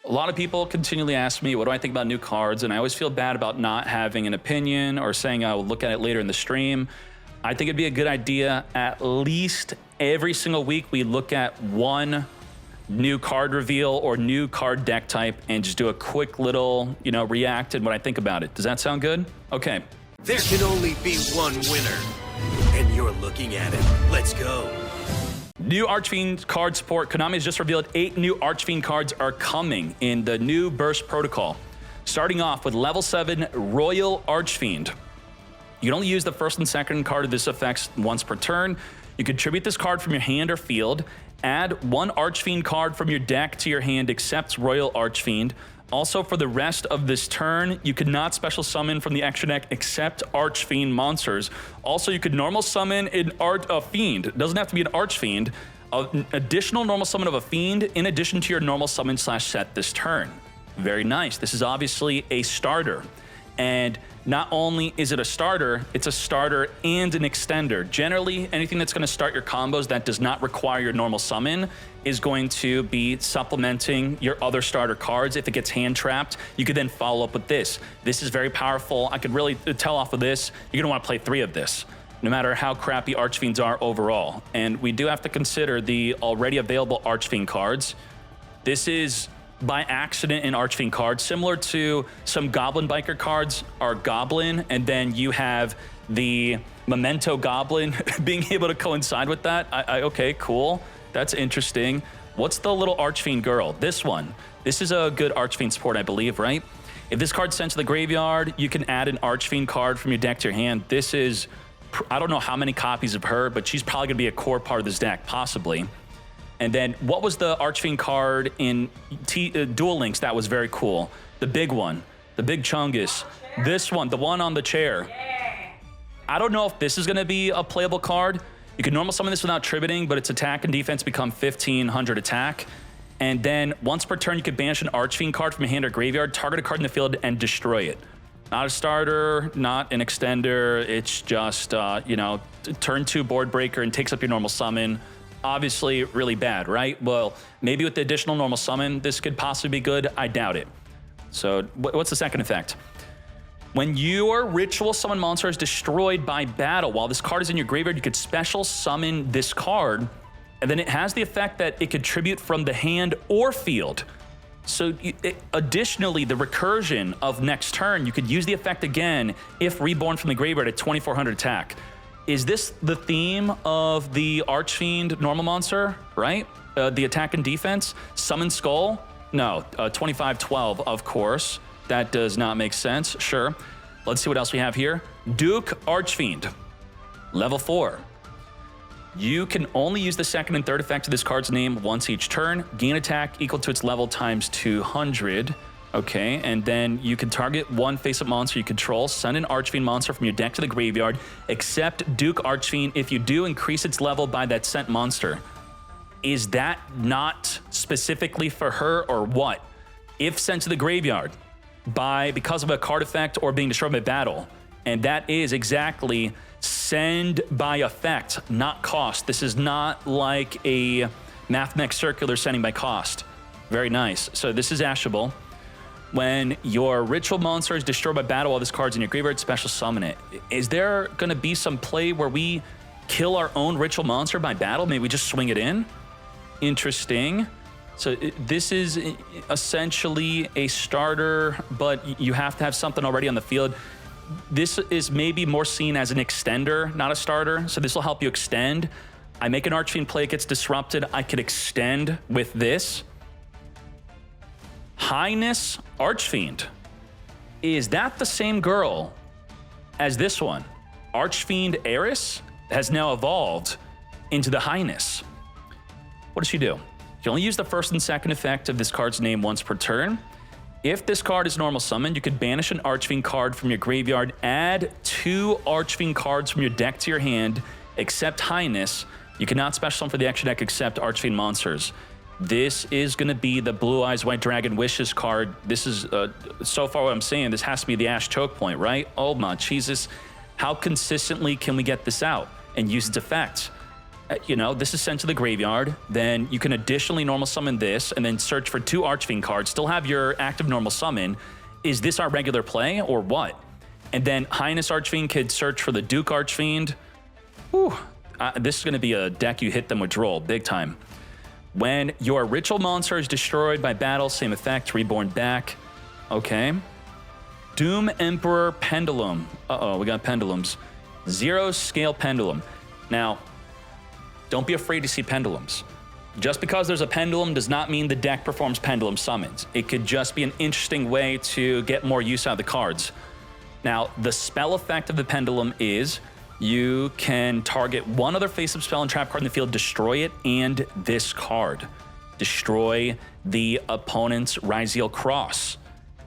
A lot of people continually ask me, what do I think about new cards? And I always feel bad about not having an opinion or saying I will look at it later in the stream. I think it'd be a good idea at least every single week we look at one new card reveal or new card deck type and just do a quick little, react and what I think about it. Does that sound good? Okay. There can only be one winner, and you're looking at it. Let's go. New Archfiend card support. Konami has just revealed 8 new Archfiend cards are coming in the new Burst Protocol. Starting off with level 7 Royal Archfiend. You can only use the first and second card of this effect once per turn. You contribute this card from your hand or field. Add 1 Archfiend card from your deck to your hand except Royal Archfiend. Also, for the rest of this turn, you could not special summon from the extra deck except Archfiend monsters. Also, you could normal summon a Fiend. It doesn't have to be an Archfiend. An additional normal summon of a Fiend in addition to your normal summon / set this turn. Very nice. This is obviously a starter. And not only is it a starter, it's a starter and an extender. Generally, anything that's going to start your combos that does not require your normal summon is going to be supplementing your other starter cards. If it gets hand trapped, you could then follow up with this. This is very powerful. I could really tell off of this, you're going to want to play 3 of this, no matter how crappy Archfiends are overall. And we do have to consider the already available Archfiend cards. This is by accident an Archfiend card, similar to some Goblin Biker cards are Goblin, and then you have the Memento Goblin being able to coincide with that. Okay, cool. That's interesting. What's the little Archfiend girl? This one. This is a good Archfiend support, I believe, right? If this card's sent to the graveyard, you can add an Archfiend card from your deck to your hand. This is, I don't know how many copies of her, but she's probably gonna be a core part of this deck, possibly. And then what was the Archfiend card in Duel Links that was very cool? The big one, the big Chungus. This one, the one on the chair. I don't know if this is gonna be a playable card. You can normal summon this without tributing, but its attack and defense become 1500 attack. And then once per turn, you can banish an Archfiend card from your hand or graveyard, target a card in the field, and destroy it. Not a starter, not an extender. It's just, turn 2 board breaker and takes up your normal summon. Obviously really bad, right? Well, maybe with the additional normal summon, this could possibly be good. I doubt it. So what's the second effect? When your ritual summon monster is destroyed by battle, while this card is in your graveyard, you could special summon this card, and then it has the effect that it could tribute from the hand or field. So additionally, the recursion of next turn, you could use the effect again if reborn from the graveyard at 2400 attack. Is this the theme of the Archfiend normal monster, right? The attack and defense? Summon Skull? No, 2512, of course. That does not make sense, sure. Let's see what else we have here. Duke Archfiend, level 4. You can only use the second and third effect of this card's name once each turn. Gain attack equal to its level times 200. Okay, and then you can target one face-up monster you control, send an Archfiend monster from your deck to the graveyard, except Duke Archfiend. If you do, increase its level by that sent monster. Is that not specifically for her or what? If sent to the graveyard because of a card effect or being destroyed by battle, and that is exactly send by effect, not cost. This is not like a Mathmech Circular sending by cost. Very nice. So this is ashable. When your ritual monster is destroyed by battle while this card's in your graveyard, special summon it. Is there going to be some play where we kill our own ritual monster by battle? Maybe we just swing it in? Interesting. So this is essentially a starter, but you have to have something already on the field. This is maybe more seen as an extender, not a starter. So this will help you extend. I make an Archfiend play, it gets disrupted. I could extend with this. Highness Archfiend. Is that the same girl as this one? Archfiend Eris has now evolved into the Highness. What does she do? You only use the first and second effect of this card's name once per turn. If this card is normal summoned, you could banish an Archfiend card from your graveyard, add 2 Archfiend cards from your deck to your hand, except Highness. You cannot special summon for the extra deck except Archfiend monsters. This is going to be the Blue Eyes White Dragon Wishes card. This is, so far what I'm saying, this has to be the Ash Choke Point, right? Oh my Jesus. How consistently can we get this out and use its effect? You know, this is sent to the graveyard. Then you can additionally normal summon this and then search for 2 Archfiend cards, still have your active normal summon. Is this our regular play or what? And then Highness Archfiend could search for the Duke Archfiend. Whew. This is going to be a deck you hit them with Droll, big time. When your ritual monster is destroyed by battle, same effect, reborn back. Okay. Doom Emperor Pendulum. Uh-oh, we got pendulums. 0 scale pendulum. Now, don't be afraid to see pendulums. Just because there's a pendulum does not mean the deck performs pendulum summons. It could just be an interesting way to get more use out of the cards. Now, the spell effect of the pendulum is you can target one other face-up spell and trap card in the field, destroy it, and this card. Destroy the opponent's Ryziel Cross.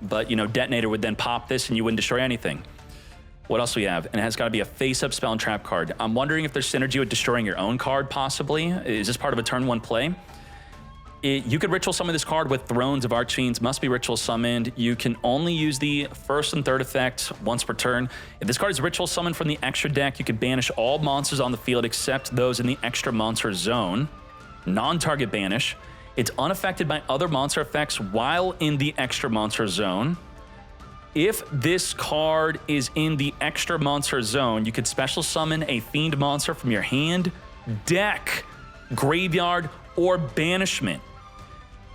But, you know, Detonator would then pop this and you wouldn't destroy anything. What else do we have? And it has got to be a face-up spell and trap card. I'm wondering if there's synergy with destroying your own card, possibly. Is this part of a turn 1 play? You could ritual summon this card with Thrones of Archfiends, must be ritual summoned. You can only use the first and third effect once per turn. If this card is ritual summoned from the extra deck, you could banish all monsters on the field except those in the extra monster zone. Non-target banish. It's unaffected by other monster effects while in the extra monster zone. If this card is in the extra monster zone, you could special summon a fiend monster from your hand, deck, graveyard, or banishment.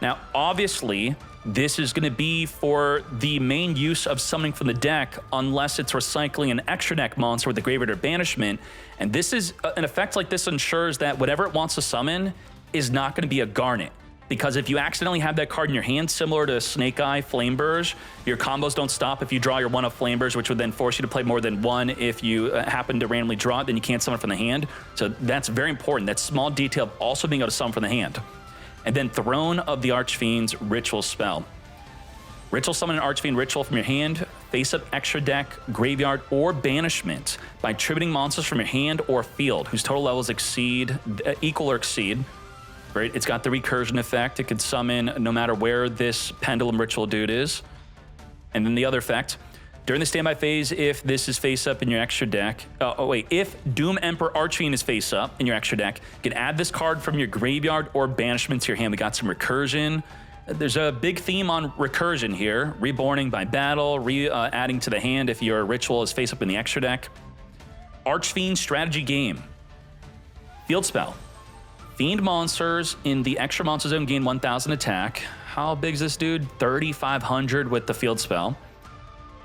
Now, obviously, this is going to be for the main use of summoning from the deck unless it's recycling an extra deck monster with the graveyard or banishment. And this is an effect like this ensures that whatever it wants to summon is not going to be a Garnet. Because if you accidentally have that card in your hand, similar to Snake Eye, Flameburge, your combos don't stop if you draw your 1 of Flameburge, which would then force you to play more than 1. If you happen to randomly draw it, then you can't summon from the hand. So that's very important. That small detail of also being able to summon from the hand. And then Throne of the Archfiend's Ritual spell. Ritual summon an Archfiend ritual from your hand, face up extra deck, graveyard, or banishment by tributing monsters from your hand or field whose total levels equal or exceed. Right? It's got the recursion effect. It can summon no matter where this pendulum ritual dude is. And then the other effect, during the standby phase, if this is face up in your extra deck, if Doom Emperor Archfiend is face up in your extra deck, you can add this card from your graveyard or banishment to your hand. We got some recursion. There's a big theme on recursion here. Reborning by battle, adding to the hand if your ritual is face up in the extra deck. Archfiend strategy game. Field spell. Fiend monsters in the extra monster zone gain 1,000 attack. How big is this dude? 3,500 with the field spell.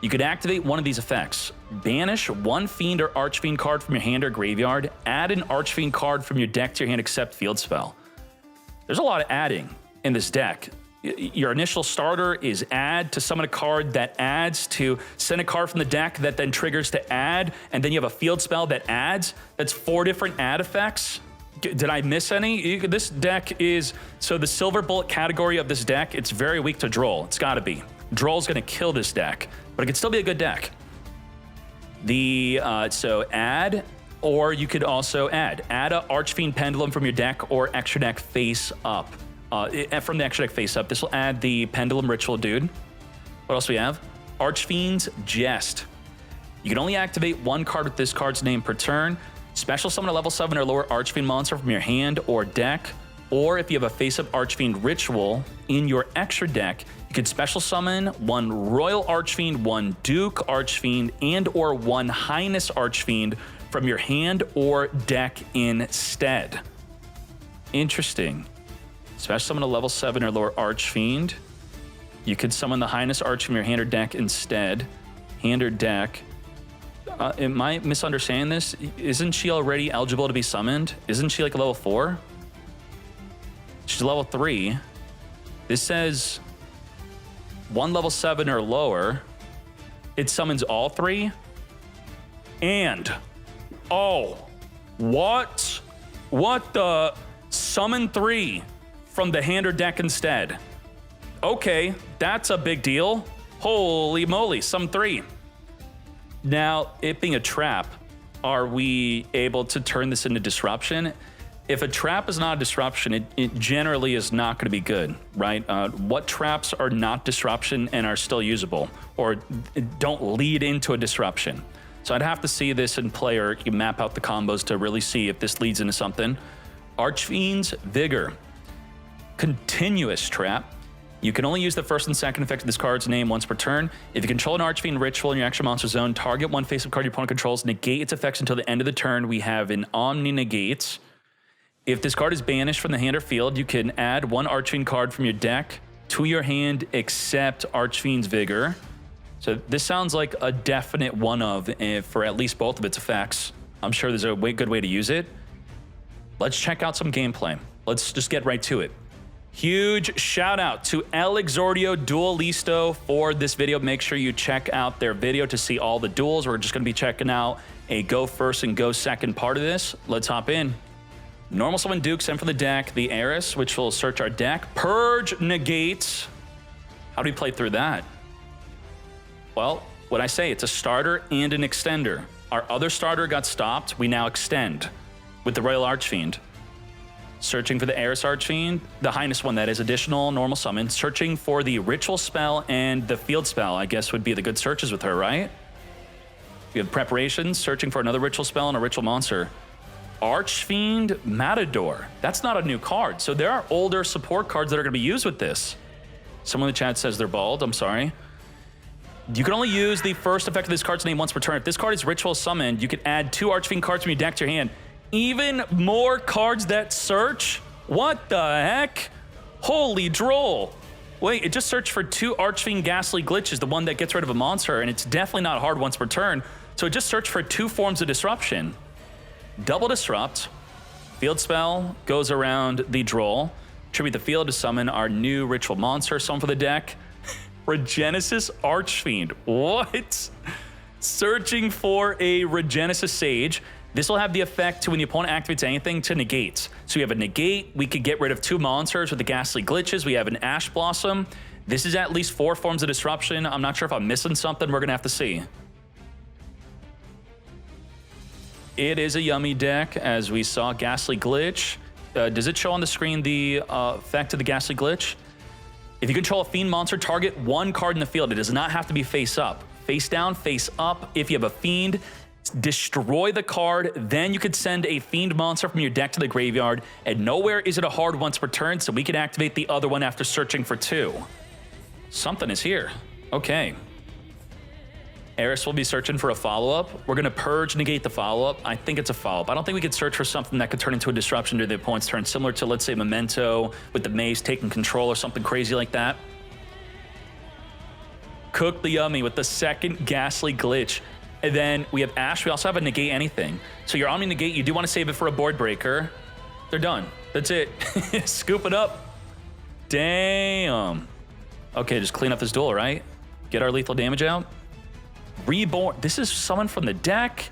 You could activate one of these effects. Banish 1 Fiend or Archfiend card from your hand or graveyard. Add an Archfiend card from your deck to your hand except field spell. There's a lot of adding in this deck. Your initial starter is add to summon a card that adds to send a card from the deck that then triggers to add, and then you have a field spell that adds. That's 4 different add effects. Did I miss any? This deck is, so the silver bullet category of this deck, it's very weak to Droll. It's gotta be. Droll's gonna kill this deck, but it could still be a good deck. So add, or you could also add a Archfiend Pendulum from your deck or extra deck face up. From the extra deck face up, this will add the Pendulum Ritual dude. What else do we have? Archfiend's Jest. You can only activate 1 card with this card's name per turn. Special summon a level 7 or lower Archfiend monster from your hand or deck, or if you have a face-up Archfiend ritual in your extra deck, you could special summon 1 Royal Archfiend, 1 Duke Archfiend, and or 1 Highness Archfiend from your hand or deck instead. Interesting. Special summon a level 7 or lower Archfiend. You could summon the Highness Arch from your hand or deck instead. Hand or deck. Am I misunderstanding this? Isn't she already eligible to be summoned? Isn't she like a level 4? She's level 3. This says 1 level 7 or lower. It summons all 3. And, oh, what? What the? Summon 3 from the hand or deck instead. Okay, that's a big deal. Holy moly, summon 3. Now, it being a trap, are we able to turn this into disruption? If a trap is not a disruption, it generally is not going to be good, right? What traps are not disruption and are still usable or don't lead into a disruption? So I'd have to see this in play, or you map out the combos to really see if this leads into something. Archfiend's Vigor. Continuous trap. You can only use the first and second effect of this card's name once per turn. If you control an Archfiend ritual in your extra monster zone, target one face-up card your opponent controls, negate its effects until the end of the turn. We have an Omni Negate. If this card is banished from the hand or field, you can add one Archfiend card from your deck to your hand except Archfiend's Vigor. So this sounds like a definite one of for at least both of its effects. I'm sure there's a good way to use it. Let's check out some gameplay. Let's just get right to it. Huge shout out to El Exordio Duelisto for this video. Make sure you check out their video to see all the duels. We're just going to be checking out a go first and go second part of this. Let's hop in. Normal Summon Duke, send for the deck. The Heiress, which will search our deck. Purge Negates. How do we play through that? Well, what I say, it's a starter and an extender. Our other starter got stopped. We now extend with the Royal Archfiend. Searching for the Heiress Archfiend, the Highness one, that is additional normal summon. Searching for the Ritual spell and the Field spell, I guess would be the good searches with her, right? We have preparations, searching for another Ritual spell and a Ritual monster. Archfiend Matador. That's not a new card. So there are older support cards that are going to be used with this. Someone in the chat says they're bald. I'm sorry. You can only use the first effect of this card's name once per turn. If this card is Ritual summoned, you can add 2 Archfiend cards from your deck to your hand. Even more cards that search? What the heck? Holy droll. Wait, it just searched for 2 Archfiend Ghastly Glitches, the one that gets rid of a monster, and it's definitely not hard once per turn. So it just searched for 2 forms of disruption. Double Disrupt. Field spell goes around the droll. Tribute the field to summon our new Ritual monster. Summon for the deck. Regenesis Archfiend. What? Searching for a Regenesis Sage. This will have the effect to when the opponent activates anything to negate. So we have a negate. We could get rid of 2 monsters with the Ghastly Glitches. We have an Ash Blossom. This is at least 4 forms of disruption. I'm not sure if I'm missing something. We're going to have to see. It is a yummy deck, as we saw. Ghastly Glitch. Does it show on the screen the effect of the Ghastly Glitch? If you control a Fiend monster, target 1 card in the field. It does not have to be face up. Face down, face up. If you have a Fiend, destroy the card, then you could send a Fiend monster from your deck to the graveyard, and nowhere is it a hard once per turn, so we can activate the other one after searching for 2. Something is here. Okay. Heiress will be searching for a follow-up. We're going to purge, negate the follow-up. I think it's a follow-up. I don't think we could search for something that could turn into a disruption during the opponent's turn, similar to, let's say, Memento with the Maze taking control or something crazy like that. Cook the yummy with the second Ghastly Glitch. And then we have Ash. We also have a negate anything. So your Omni Negate, you do want to save it for a board breaker. They're done. That's it. Scoop it up. Damn. Okay, just clean up this duel, right? Get our lethal damage out. Reborn. This is someone from the deck.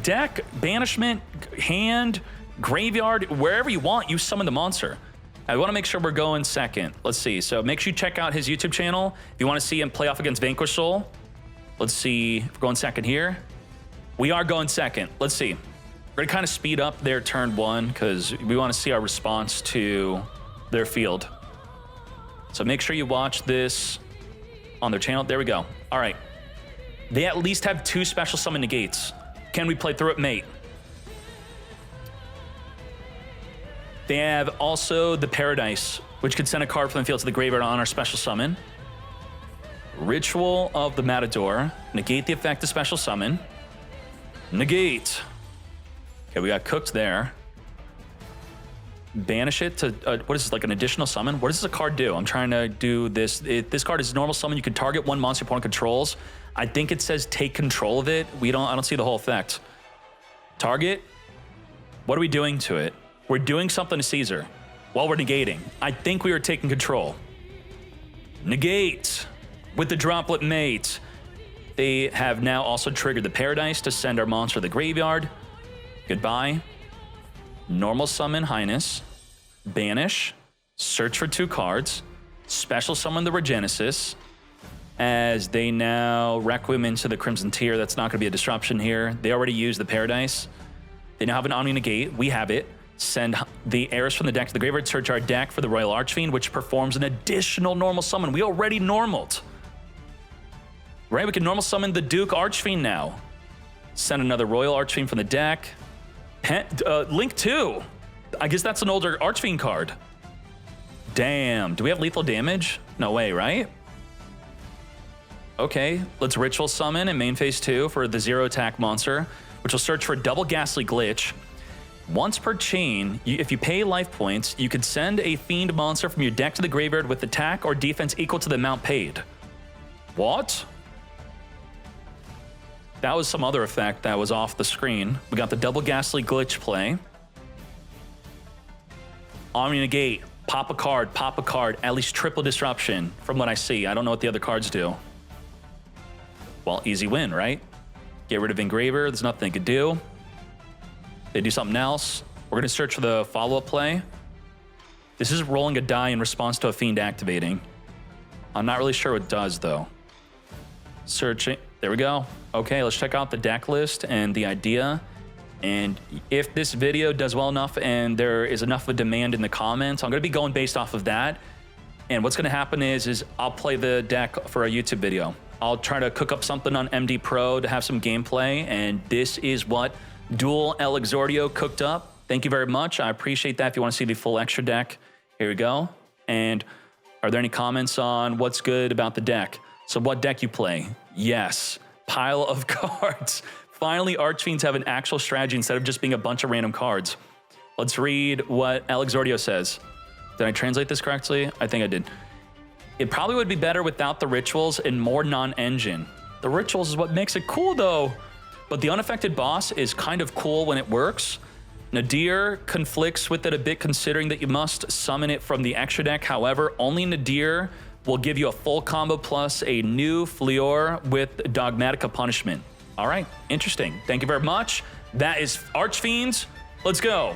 Deck, banishment, hand, graveyard, wherever you want, you summon the monster. I want to make sure we're going second. Let's see. So make sure you check out his YouTube channel if you want to see him play off against Vanquish Soul. Let's see if we're going second here. We are going second. Let's see. We're going to kind of speed up their turn 1 because we want to see our response to their field. So make sure you watch this on their channel. There we go. All right. They at least have 2 special summon negates. Can we play through it, mate? They have also the Paradise, which could send a card from the field to the graveyard on our special summon. Ritual of the Matador. Negate the effect of special summon. Negate. Okay, we got cooked there. Banish it to, what is this, like an additional summon? What does this card do? I'm trying to do this. This card is normal summon. You can target 1 monster your opponent controls. I think it says take control of it. I don't see the whole effect. Target. What are we doing to it? We're doing something to Caesar while we're negating. I think we were taking control. Negate. With the Droplet Mate, they have now also triggered the Paradise to send our monster to the graveyard. Goodbye. Normal summon Highness. Banish. Search for 2 cards. Special summon the Regenesis. As they now Requiem into the Crimson Tier. That's not going to be a disruption here. They already used the Paradise. They now have an Omni Negate. We have it. Send the Heiress from the deck to the graveyard. Search our deck for the Royal Archfiend, which performs an additional normal summon. We already normaled. Right, we can normal summon the Duke Archfiend now. Send another Royal Archfiend from the deck. Link 2. I guess that's an older Archfiend card. Damn. Do we have lethal damage? No way, right? Okay, let's Ritual Summon in main phase 2 for the 0 attack monster, which will search for double Ghastly Glitch. Once per chain, if you pay life points, you could send a Fiend monster from your deck to the graveyard with attack or defense equal to the amount paid. What? That was some other effect that was off the screen. We got the double Ghastly Glitch play. Omni Negate, pop a card, at least triple disruption from what I see. I don't know what the other cards do. Well, easy win, right? Get rid of Engraver, there's nothing they could do. They do something else. We're gonna search for the follow-up play. This is rolling a die in response to a Fiend activating. I'm not really sure what it does though. Searching, there we go. Okay, let's check out the deck list and the idea. And if this video does well enough and there is enough of a demand in the comments, I'm gonna be going based off of that. And what's gonna happen is I'll play the deck for a YouTube video. I'll try to cook up something on MD Pro to have some gameplay, and this is what Dual El Exordio cooked up. Thank you very much. I appreciate that. If you want to see the full extra deck, here we go. And are there any comments on what's good about the deck? So what deck you play? Yes, pile of cards. Finally, Archfiends have an actual strategy instead of just being a bunch of random cards. Let's read what El Exordio says. Did I translate this correctly? I think I did. It probably would be better without the rituals and more non-engine. The rituals is what makes it cool though. But the unaffected boss is kind of cool when it works. Nadir conflicts with it a bit considering that you must summon it from the extra deck. However, only Nadir will give you a full combo plus a new Fleor with Dogmatica Punishment. All right, interesting. Thank you very much. That is Archfiends. Let's go.